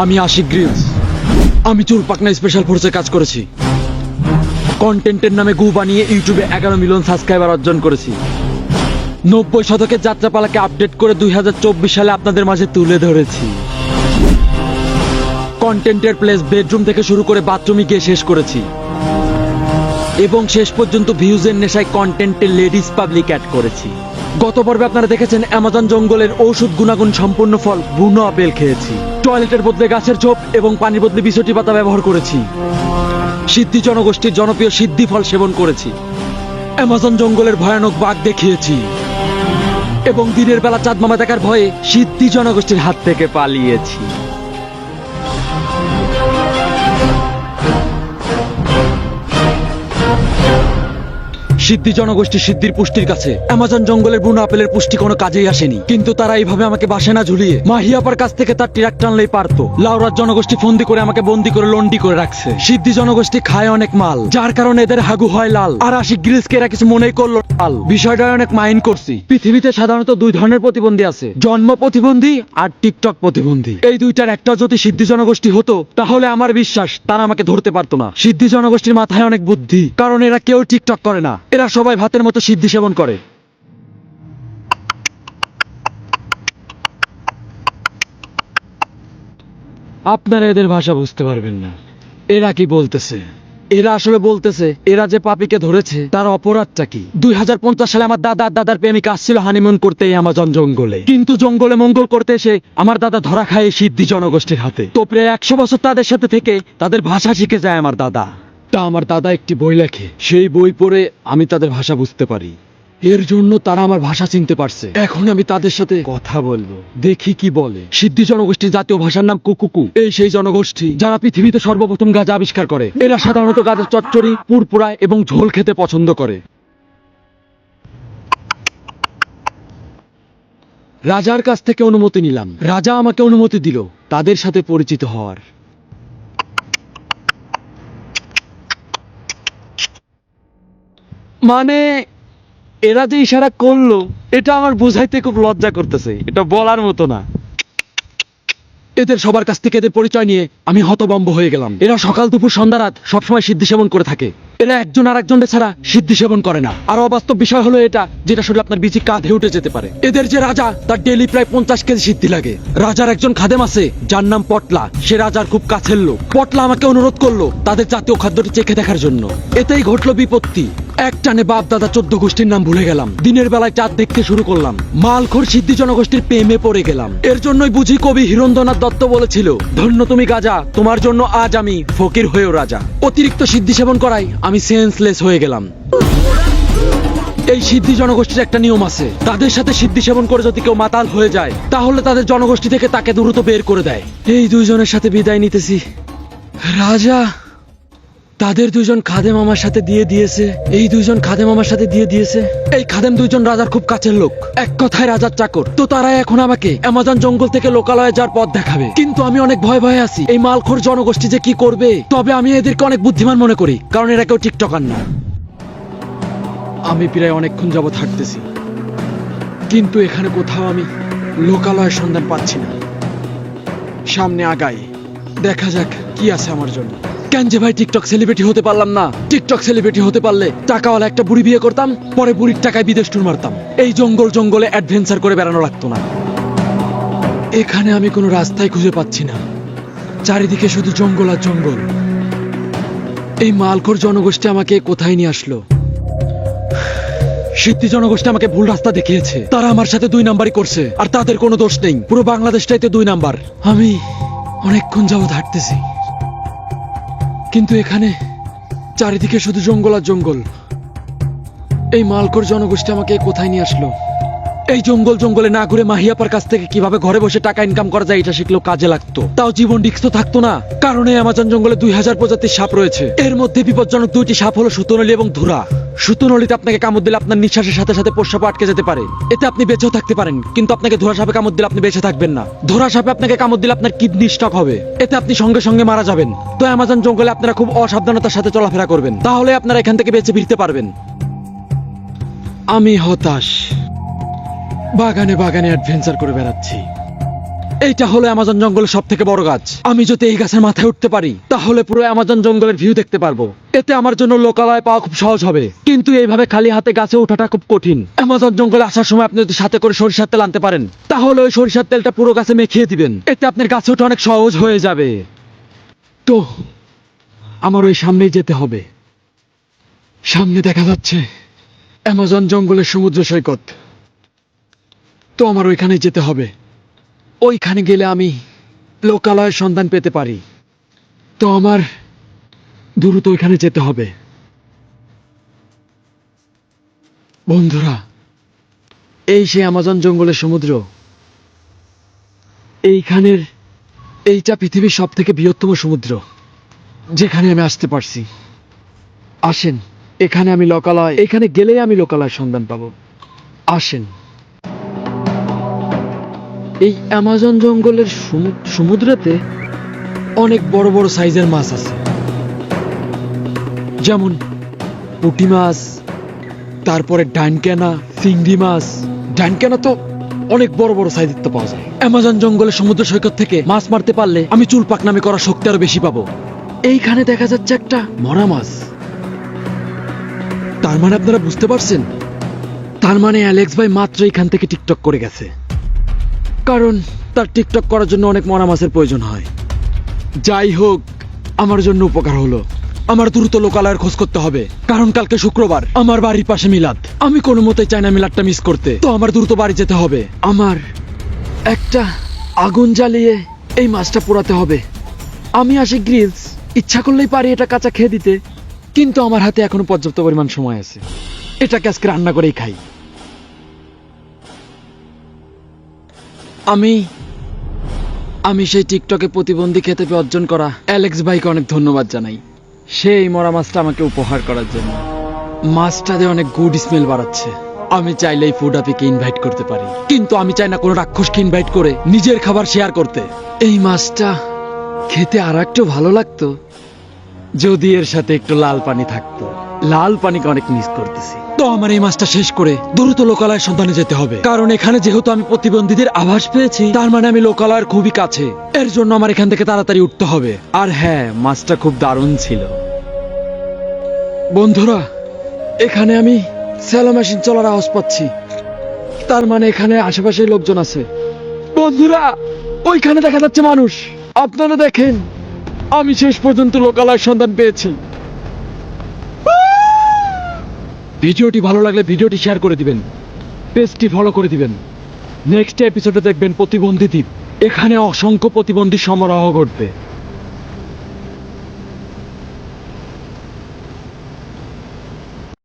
আমি আশিক গ্রিলস। আমি চুলপাকনা স্পেশাল ফোর্সে কাজ করেছি। কন্টেন্টের নামে গু বানিয়ে ইউটিউবে 11 মিলিয়ন সাবস্ক্রাইবার অর্জন করেছি। 90 শতকের যাত্রাপালাকে আপডেট করে 2024 সালে আপনাদের মাঝে তুলে ধরেছি। কন্টেন্টের প্লেস বেডরুম থেকে শুরু করে বাথরুমে গিয়ে শেষ করেছি এবং শেষ পর্যন্ত ভিউজের নেশায় কন্টেন্টে লেডিস পাবলিক অ্যাড করেছি। গত পর্বে আপনারা দেখেছেন অ্যামাজন জঙ্গলের ঔষধ গুণাগুণ সম্পূর্ণ ফল বুনো আপেল খেয়েছি। টয়লেটের বদলে গাছের ঝোপ এবং পানির বদলে বিছটি পাতা ব্যবহার করেছি। সিদ্ধি জনগোষ্ঠীর জনপ্রিয় সিদ্ধি ফল সেবন করেছি। অ্যামাজন জঙ্গলের ভয়ানক বাঘ দেখিয়েছি এবং দিনের বেলা চাঁদ মামা দেখার ভয়ে সিদ্ধি জনগোষ্ঠীর হাত থেকে পালিয়েছি। সিদ্ধি জনগোষ্ঠী সিদ্ধির পুষ্টির কাছে অ্যামাজন জঙ্গলের বুনো আপেলের পুষ্টি কোনো কাজেই আসেনি, কিন্তু তারা এইভাবে আমাকে বাসে না ঝুলিয়ে মাহিয়াপার কাছ থেকে তার ট্রাক টানলেই পারতো। লাউরার জনগোষ্ঠী ফন্দি করে আমাকে বন্দি করে লন্ডি করে রাখছে। সিদ্ধি জনগোষ্ঠী খায় অনেক মাল, যার কারণে এদের হাগু হয় লাল। আর আশিক গ্রিলসকে এরা কিছু মনেই করলো লাল। বিষয়টা অনেক মাইন্ড করছি। পৃথিবীতে সাধারণত দুই ধরনের প্রতিবন্ধী আছে, জন্ম প্রতিবন্ধী আর টিকটক প্রতিবন্ধী। এই দুইটার একটা যদি সিদ্ধি জনগোষ্ঠী হতো তাহলে আমার বিশ্বাস তারা আমাকে ধরতে পারতো না। সিদ্ধি জনগোষ্ঠীর মাথায় অনেক বুদ্ধি, কারণ এরা কেউ টিকটক করে না। এরা সবাই ভাতের মতো সিদ্ধি সেবন করে। আপনারা এদের ভাষা বুঝতে পারবেন না। এরা কি বলতেছে? এরা আসলে বলতেছে এরা যে পাপিকে ধরেছে তার অপরাধটা কি। 2050 সালে আমার দাদার প্রেমিকা আসছিল হানিমুন করতে এই অ্যামাজন জঙ্গলে, কিন্তু জঙ্গলে মঙ্গল করতে এসে আমার দাদা ধরা খায় এই সিদ্ধি জনগোষ্ঠীর হাতে। তো প্রায় 100 বছর তাদের সাথে থেকে তাদের ভাষা শিখে যায় আমার দাদা। তা আমার দাদা একটি বই লেখে, সেই বই পড়ে আমি তাদের ভাষা বুঝতে পারি। এর জন্য তারা আমার ভাষা চিনতে পারছে। এখন আমি তাদের সাথে কথা বলবো, দেখি কি বলে। সিদ্ধি জনগোষ্ঠীর জাতীয় ভাষার নাম কুকুকু। এই সেই জনগোষ্ঠী যারা পৃথিবীতে সর্বপ্রথম গাঁজা আবিষ্কার করে। এরা সাধারণত গাঁজার চচ্চড়ি, পুরপুরা এবং ঝোল খেতে পছন্দ করে। রাজার কাছ থেকে অনুমতি নিলাম। রাজা আমাকে অনুমতি দিল তাদের সাথে পরিচিত হওয়ার। মানে এরা যে ইশারা করলো এটা আমার বোঝাইতে খুব লজ্জা করতেছে, এটা বলার মতো না। এদের সবার কাছ থেকে এদের পরিচয় নিয়ে আমি হতভম্ব হয়ে গেলাম। এরা সকাল দুপুর সন্ধ্যা রাত সবসময় সিদ্ধি সেবন করে থাকে। এরা একজন আর একজনের ছাড়া সিদ্ধি সেবন করে না। আর অবাস্তব বিষয় হলো এটা, যেটা শুনলে আপনার বিচি কাঁধে উঠে যেতে পারে। এদের যে রাজা তার ডেইলি প্রায় 50 কেজি সিদ্ধি লাগে। রাজার একজন খাদেম আছে যার নাম পটলা। সে রাজার খুব কাছের লোক। পটলা আমাকে অনুরোধ করলো তাদের জাতীয় খাদ্যটি চেখে দেখার জন্য। এতেই ঘটলো বিপত্তি। এক টানে বাপ দাদা 14 গোষ্ঠীর নাম ভুলে গেলাম। দিনের বেলায় চাঁদ দেখতে শুরু করলাম। মালখোর সিদ্ধি জনগোষ্ঠীর প্রেমে পড়ে গেলাম। এর জন্যই বুঝি কবি হিরণদ্রনাথ দত্ত বলেছিল, ধন্য তুমি গাজা, তোমার জন্য আজ আমি ফকির হয়েও রাজা। অতিরিক্ত সিদ্ধি সেবন করায় আমি সেন্সলেস হয়ে গেলাম। এই সিদ্ধি জনগোষ্ঠীর একটা নিয়ম আছে, তাদের সাথে সিদ্ধি সেবন করে যদি কেউ মাতাল হয়ে যায় তাহলে তাদের জনগোষ্ঠী থেকে তাকে দ্রুত বের করে দেয়। এই দুইজনের সাথে বিদায় নিতেছি। রাজা তাদের দুইজন খাদেম আমার সাথে দিয়ে দিয়েছে। এই দুইজন খাদেম আমার সাথে দিয়ে দিয়েছে। এই খাদেম দুইজন রাজার খুব কাছের লোক, এক কথায় রাজার চাকর। তো তারা এখন আমাকে অ্যামাজন জঙ্গল থেকে লোকালয়ে যাওয়ার পথ দেখাবে, কিন্তু আমি অনেক ভয়ে আছি এই মালখোর জনগোষ্ঠী যে কি করবে। তবে আমি এদেরকে অনেক বুদ্ধিমান মনে করি, কারণ এরা কেউ টিকটকার না। আমি প্রায় অনেকক্ষণ যাবত হাঁটতেছি, কিন্তু এখানে কোথাও আমি লোকালয়ের সন্ধান পাচ্ছি না। সামনে আগাই, দেখা যাক কি আছে আমার জন্য। কেন যে ভাই টিকটক সেলিব্রিটি হতে পারলাম না? টিকটক সেলিব্রিটি হতে পারলে টাকাওয়ালা একটা বুড়ি বিয়ে করতাম, পরে বুড়ির টাকায় বিদেশ ট্যুর মারতাম। এই জঙ্গলে অ্যাডভেঞ্চার করে বেড়ানো লাগতো না। এখানে আমি কোনো রাস্তায় খুঁজে পাচ্ছি না, চারিদিকে শুধু জঙ্গল আর জঙ্গল। এই মালখোর জনগোষ্ঠী আমাকে কোথায় নিয়ে আসলো? সিদ্ধি জনগোষ্ঠী আমাকে ভুল রাস্তা দেখিয়েছে। তারা আমার সাথে 2 নাম্বারই করছে, আর তাদের কোনো দোষ নেই। পুরো বাংলাদেশটাই তো 2 নাম্বার। আমি অনেকক্ষণ যাবত হাঁটতেছি, কিন্তু এখানে চারিদিকে শুধু জঙ্গল আর জঙ্গল। এই মালখোর জনগোষ্ঠী আমাকে কোথায় নিয়ে আসলো? এই জঙ্গলে না ঘুরে মাহিয়াপার কাছ থেকে কিভাবে ঘরে বসে টাকা ইনকাম করা যায় এটা শিখলেও কাজে লাগতো। তাও জীবন রিস্ক তো থাকতো না, কারণ এই অ্যামাজন জঙ্গলে 2000 প্রজাতির সাপ রয়েছে। এর মধ্যে বিপজ্জনক 2টি সাপ হলো সুতনলি এবং ধুরা। সুতনলিতে আপনাকে কামড় দিলে আপনার নিঃশ্বাসের সাথে সাথে প্রস্রাব আটকে যেতে পারে, এতে আপনি বেঁচেও থাকতে পারেন। কিন্তু আপনাকে ধুরা সাপে কামড় দিলে আপনি বেঁচে থাকবেন না। ধুরা সাপে আপনাকে কামড় দিলে আপনার কিডনি স্টক হবে, এতে আপনি সঙ্গে সঙ্গে মারা যাবেন। তো অ্যামাজন জঙ্গলে আপনারা খুব অসাবধানতার সাথে চলাফেরা করবেন, তাহলে আপনারা এখান থেকে বেঁচে ফিরতে পারবেন। আমি হতাশ, বাগানে অ্যাডভেঞ্চার করে বেড়াচ্ছি। এইটা হলো অ্যামাজন জঙ্গলের সব থেকে বড় গাছ। আমি যদি এই গাছের মাথায় উঠতে পারি তাহলে পুরো অ্যামাজন জঙ্গলের ভিউ দেখতে পারবো। এতে আমার জন্য লোকালয় পাওয়া খুব সহজ হবে, কিন্তু এইভাবে খালি হাতে গাছে ওঠাটা খুব কঠিন। অ্যামাজন জঙ্গলে আসার সময় আপনি যদি সাথে করে সরিষার তেল আনতে পারেন তাহলে ওই সরিষার তেলটা পুরো গাছে মেখিয়ে দিবেন, এতে আপনার গাছে ওঠা অনেক সহজ হয়ে যাবে। তো আমার ওই সামনেই যেতে হবে। সামনে দেখা যাচ্ছে অ্যামাজন জঙ্গলের সমুদ্র সৈকত। তো আমার ওইখানে যেতে হবে। ওইখানে গেলে আমি লোকালয়ের সন্ধান পেতে পারি। তো আমার দ্রুত ওইখানে যেতে হবে। বন্ধুরা, এই সেই অ্যামাজন জঙ্গলের সমুদ্র। এইটা পৃথিবীর সব থেকে বৃহত্তম সমুদ্র যেখানে আমি আসতে পারছি। আসেন, এখানে গেলেই আমি লোকালয়ের সন্ধান পাবো। আসেন। এই অ্যামাজন জঙ্গলের সমুদ্রেতে অনেক বড় বড় সাইজের মাছ আছে, যেমন পুঁটি মাছ, তারপরে ডানকেনা, চিংড়ি মাছ। ডানকেনা তো অনেক বড় বড় সাইজের তো পাওয়া যায়। অ্যামাজন জঙ্গলের সমুদ্র সৈকত থেকে মাছ মারতে পারলে আমি চুল পাকনামি করার শক্তি আরো বেশি পাবো। এইখানে দেখা যাচ্ছে একটা মরা মাছ। তার মানে আপনারা বুঝতে পারছেন, তার মানে অ্যালেক্স ভাই মাত্র এখান থেকে টিকটক করে গেছে, কারণ তার টিকটক করার জন্য অনেক মরা মাছের প্রয়োজন হয়। যাই হোক, আমার জন্য উপকার হলো। আমার দ্রুত লোকালয়ের খোঁজ করতে হবে, কারণ কালকে শুক্রবার, আমার বাড়ির পাশে মিলাদ। আমি কোনো মতেই চাই না মিলাদটা মিস করতে। তো আমার দ্রুত বাড়ি যেতে হবে। আমার একটা আগুন জ্বালিয়ে এই মাছটা পোড়াতে হবে। আমি আসি গ্রিলস, ইচ্ছা করলেই পারি এটা কাঁচা খেয়ে দিতে, কিন্তু আমার হাতে এখনো পর্যাপ্ত পরিমাণ সময় আছে। এটাকে আজকে রান্না করেই খাই। আমি সেই টিকটকে প্রতিবন্ধী খেতে পেয়ে অর্জন করা অ্যালেক্স ভাইকে অনেক ধন্যবাদ জানাই, সেই মরা মাছটা আমাকে উপহার করার জন্য। মাছটা দিয়ে অনেক গুড স্মেল বাড়াচ্ছে। আমি চাইলেই ফুড আপিকে ইনভাইট করতে পারি, কিন্তু আমি চাই না কোনো রাক্ষসকে ইনভাইট করে নিজের খাবার শেয়ার করতে। এই মাছটা খেতে আর একটু ভালো লাগতো যদি এর সাথে একটু লাল পানি থাকতো। লাল পানিকে অনেক মিস করতেছি। তো আমার এই মাছটা শেষ করে দ্রুত লোকালয়ের সন্ধানে যেতে হবে, কারণ এখানে যেহেতু আমি প্রতিবন্ধীদের আভাস পেয়েছি, তার মানে আমি লোকালয়ের খুবই কাছে। এর জন্য আমার এখান থেকে তাড়াতাড়ি উঠতে হবে। আর হ্যাঁ, মাছটা খুব দারুণ ছিল। বন্ধুরা, এখানে আমি স্যালো মেশিন চলার আওয়াজ পাচ্ছি, তার মানে এখানে আশেপাশে লোকজন আছে। বন্ধুরা, ওইখানে দেখা যাচ্ছে মানুষ। আপনারা দেখেন, আমি শেষ পর্যন্ত লোকালয়ের সন্ধান পেয়েছি। ভিডিওটি ভালো লাগলে ভিডিওটি শেয়ার করে দিবেন, পেজটি ফলো করে দিবেন। নেক্সট এপিসোডে দেখবেন প্রতিবন্ধী দ্বীপ। এখানে অসংখ্য প্রতিবন্ধী সমারোহ ঘটবে।